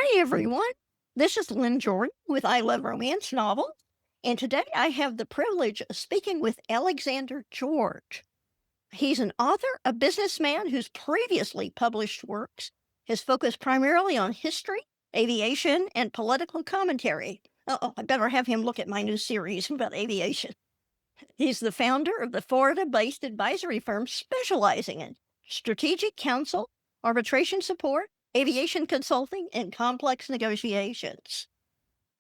Hi, everyone. This is Lynn Jordan with I Love Romance Novels, and today I have the privilege of speaking with Alexander George. He's an author, a businessman whose previously published works has focused primarily on history, aviation, and political commentary. I better have him look at my new series about aviation. He's the founder of the Florida-based advisory firm specializing in strategic counsel, arbitration support, aviation consulting, and complex negotiations.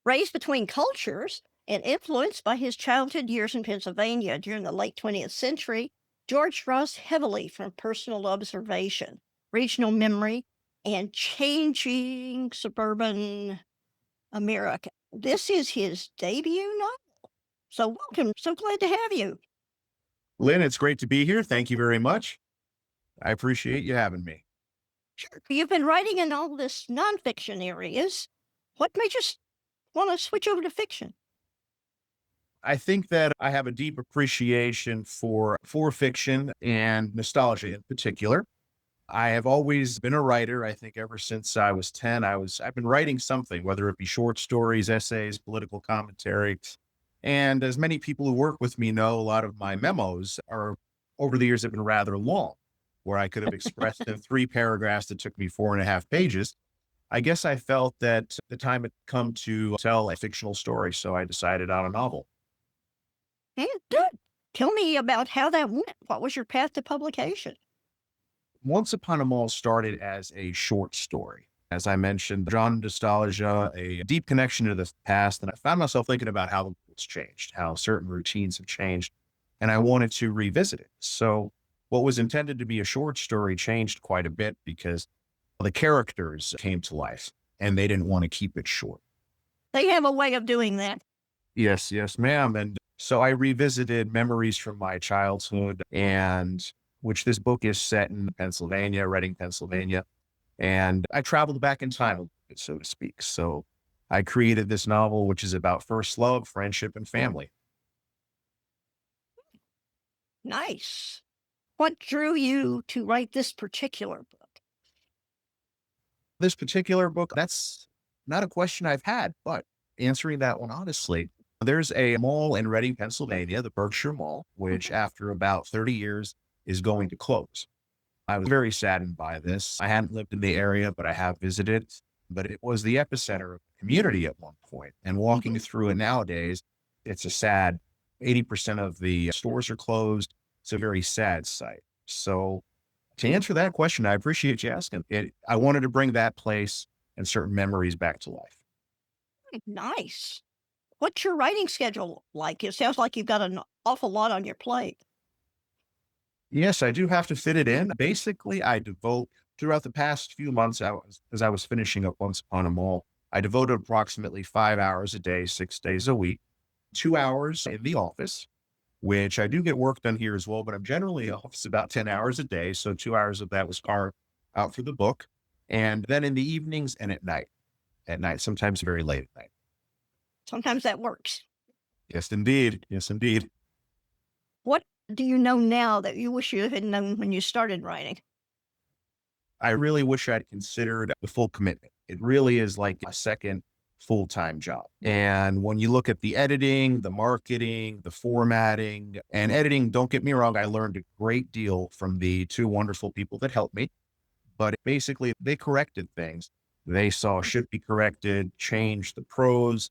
Raised between cultures and influenced by his childhood years in Pennsylvania during the late 20th century, George draws heavily from personal observation, regional memory, and changing suburban America. This is his debut novel. So welcome. So glad to have you. Lynn, it's great to be here. Thank you very much. I appreciate you having me. Sure. You've been writing in all this nonfiction areas. What made you want to switch over to fiction? I think that I have a deep appreciation for fiction and nostalgia in particular. I have always been a writer. I think ever since I was 10, I've been writing something, whether it be short stories, essays, political commentary. And as many people who work with me know, a lot of my memos are over the years have been rather long, where I could have expressed in 3 paragraphs that took me 4.5 pages. I guess I felt that the time had come to tell a fictional story, so I decided on a novel. Yeah, good. Tell me about how that went. What was your path to publication? Once Upon a Mall started as a short story. As I mentioned, drawn nostalgia, a deep connection to the past, and I found myself thinking about how the world's changed, how certain routines have changed, and I wanted to revisit it. So what was intended to be a short story changed quite a bit because the characters came to life and they didn't want to keep it short. They have a way of doing that. Yes, yes, ma'am. And so I revisited memories from my childhood and which this book is set in Pennsylvania, Reading, Pennsylvania. And I traveled back in time a little bit, so to speak. So I created this novel, which is about first love, friendship, and family. Nice. What drew you to write this particular book? This particular book, that's not a question I've had, but answering that one honestly, there's a mall in Reading, Pennsylvania, the Berkshire Mall, which Mhm. after about 30 years is going to close. I was very saddened by this. I hadn't lived in the area, but I have visited. But it was the epicenter of the community at one point. And walking Mhm. through it nowadays, it's a sad 80% of the stores are closed. It's a very sad sight. So to answer that question, I appreciate you asking. I wanted to bring that place and certain memories back to life. Nice. What's your writing schedule like? It sounds like you've got an awful lot on your plate. Yes, I do have to fit it in. Basically, I devote throughout the past few months, as I was finishing up Once Upon a Mall, I devoted approximately 5 hours a day, 6 days a week, 2 hours in the office, which I do get work done here as well, but I'm generally in the office about 10 hours a day. So 2 hours of that was carved out for the book. And then in the evenings and at night, sometimes very late at night. Sometimes that works. Yes, indeed. Yes, indeed. What do you know now that you wish you had known when you started writing? I really wish I'd considered the full commitment. It really is like a second full-time job. And when you look at the editing, the marketing, the formatting and editing, don't get me wrong, I learned a great deal from the 2 wonderful people that helped me. But basically, they corrected things they saw should be corrected, changed the prose,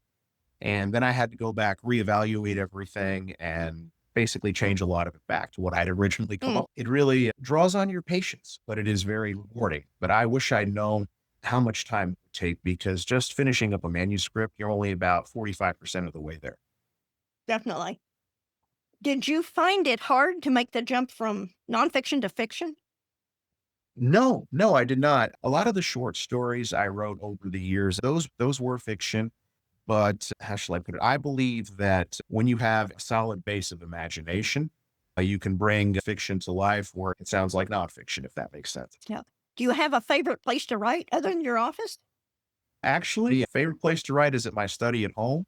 and then I had to go back, reevaluate everything, and basically change a lot of it back to what I'd originally come Mm, up. It really draws on your patience, but it is very rewarding. But I wish I'd known how much time it would take because just finishing up a manuscript, you're only about 45% of the way there. definitely. Did you find it hard to make the jump from nonfiction to fiction? No, no, I did not. A lot of the short stories I wrote over the years, those were fiction. But how shall I put it? I believe that when you have a solid base of imagination, you can bring fiction to life where it sounds like nonfiction, if that makes sense. Yeah. Do you have a favorite place to write other than your office? Actually, a favorite place to write is at my study at home.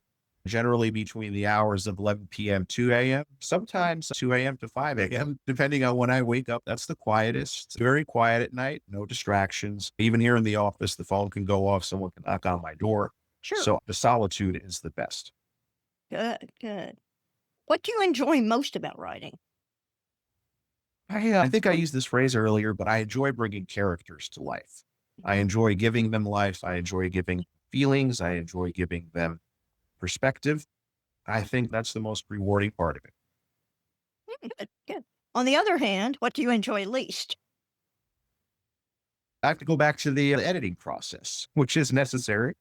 generally between the hours of 11 p.m., 2 a.m., sometimes 2 a.m. to 5 a.m., depending on when I wake up. That's the quietest. It's very quiet at night, no distractions. Even here in the office, the phone can go off, someone can knock on my door. Sure. So the solitude is the best. Good, good. What do you enjoy most about writing? I think I used this phrase earlier, but I enjoy bringing characters to life. I Mhm. enjoy giving them life. I enjoy giving feelings. I enjoy giving them perspective. I think that's the most rewarding part of it. Good, good. On the other hand, what do you enjoy least? I have to go back to the editing process, which is necessary.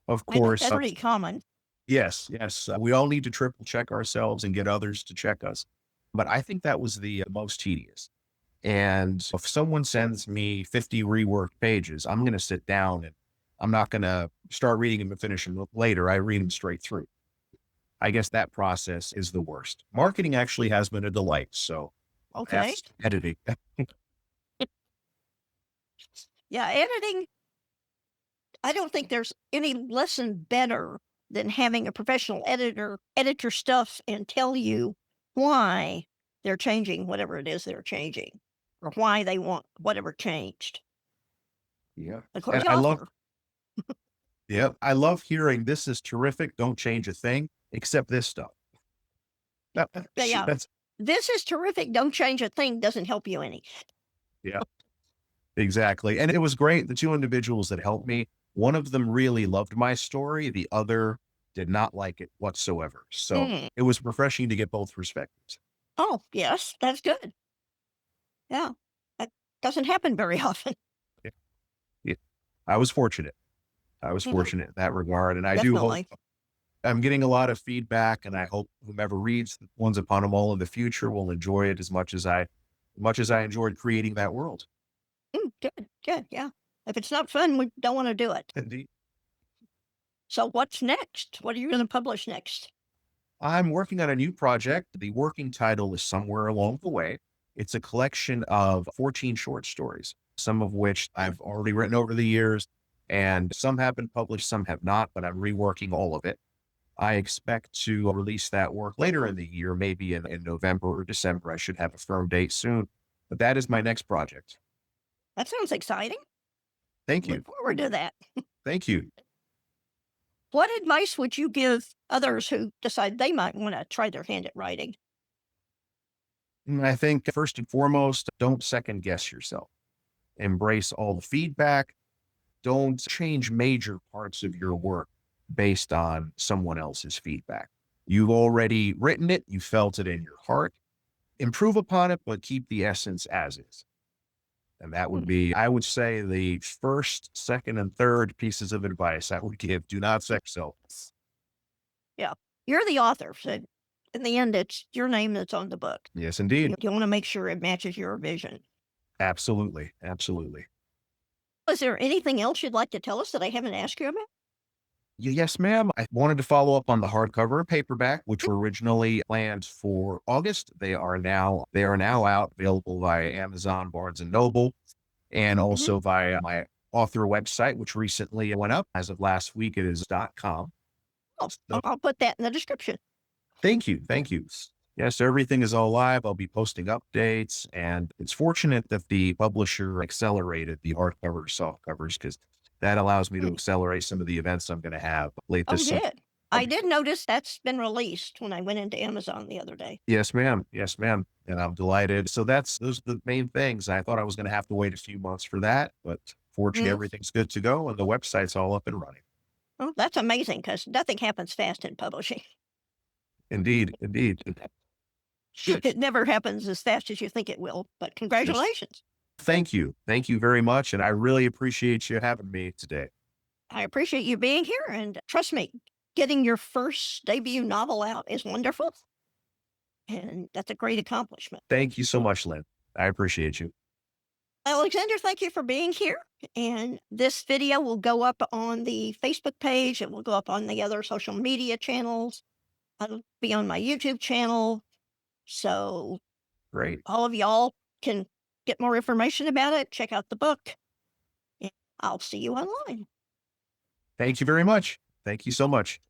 Of I think course, that's pretty common. yes, yes. We all need to triple check ourselves and get others to check us. But I think that was the most tedious. And if someone sends me 50 reworked pages, I'm going to sit down and I'm not going to start reading them and finish them later. I read them straight through. I guess that process is the worst. Marketing actually has been a delight. So Okay. that's editing. Yeah, editing, I don't think there's any lesson better than having a professional editor edit your stuff and tell you why they're changing whatever it is they're changing or why they want whatever changed. Yeah. Of course, And the I love, author. yeah, I love hearing this is terrific. Don't change a thing except this stuff. Yeah, yeah. That's, This is terrific. Don't change a thing doesn't help you any. yeah. Exactly. And it was great. The two individuals that helped me, one of them really loved my story. The other did not like it whatsoever. So Mm. it was refreshing to get both perspectives. Oh, yes, that's good. Yeah, that doesn't happen very often. Yeah. Yeah. I was fortunate. I was Mhm. fortunate in that regard. And I do hope Definitely. I'm getting a lot of feedback and I hope whomever reads Once Upon a Mole in the future will enjoy it as much as I enjoyed creating that world. Good, good. Yeah. If it's not fun, we don't want to do it. Indeed. So, what's next? What are you going to publish next? I'm working on a new project. The working title is Somewhere Along the Way. It's a collection of 14 short stories, some of which I've already written over the years, and some have been published, some have not, but I'm reworking all of it. I expect to release that work later in the year, maybe in November or December. I should have a firm date soon, but that is my next project. That sounds exciting. Thank Look you. forward to that. Thank you. What advice would you give others who decide they might want to try their hand at writing? I think first and foremost, don't second guess yourself. Embrace all the feedback. Don't change major parts of your work based on someone else's feedback. You've already written it, you felt it in your heart. Improve upon it, but keep the essence as is. And that would Hmm. be, I would say, the first, second, and third pieces of advice I would give. Do not second yourself. Yeah. You're the author. So, in the end, it's your name that's on the book. Yes, indeed. You want to make sure it matches your vision. Absolutely. Absolutely. Is there anything else you'd like to tell us that I haven't asked you about? Yes, ma'am. I wanted to follow up on the hardcover and paperback, which were originally planned for August. They are now out, available via Amazon, Barnes and Noble, and Mhm. also via my author website, which recently went up as of last week. It is .com. Oh, So I'll put that in the description. thank you, thank you. Yes, everything is all live. I'll be posting updates, and it's fortunate that the publisher accelerated the hardcover soft covers because that allows me to Hmm. accelerate some of the events I'm going to have late Oh, this summer. good. I did notice that's been released when I went into Amazon the other day. Yes, ma'am. Yes, ma'am. And I'm delighted. So those are the main things. I thought I was going to have to wait a few months for that, but fortunately, Mhm. everything's good to go and the website's all up and running. Well, that's amazing because nothing happens fast in publishing. Indeed, indeed. Good. It never happens as fast as you think it will, but Yes. congratulations. Thank you. Thank you very much. And I really appreciate you having me today. I appreciate you being here, and trust me, getting your first debut novel out is wonderful, and that's a great accomplishment. Thank you so much, Lynn. I appreciate you. Alexander, thank you for being here. And this video will go up on the Facebook page. It will go up on the other social media channels. It'll be on my YouTube channel. So Great. all of y'all can get more information about it. Check out the book. And I'll see you online. Thank you very much. Thank you so much.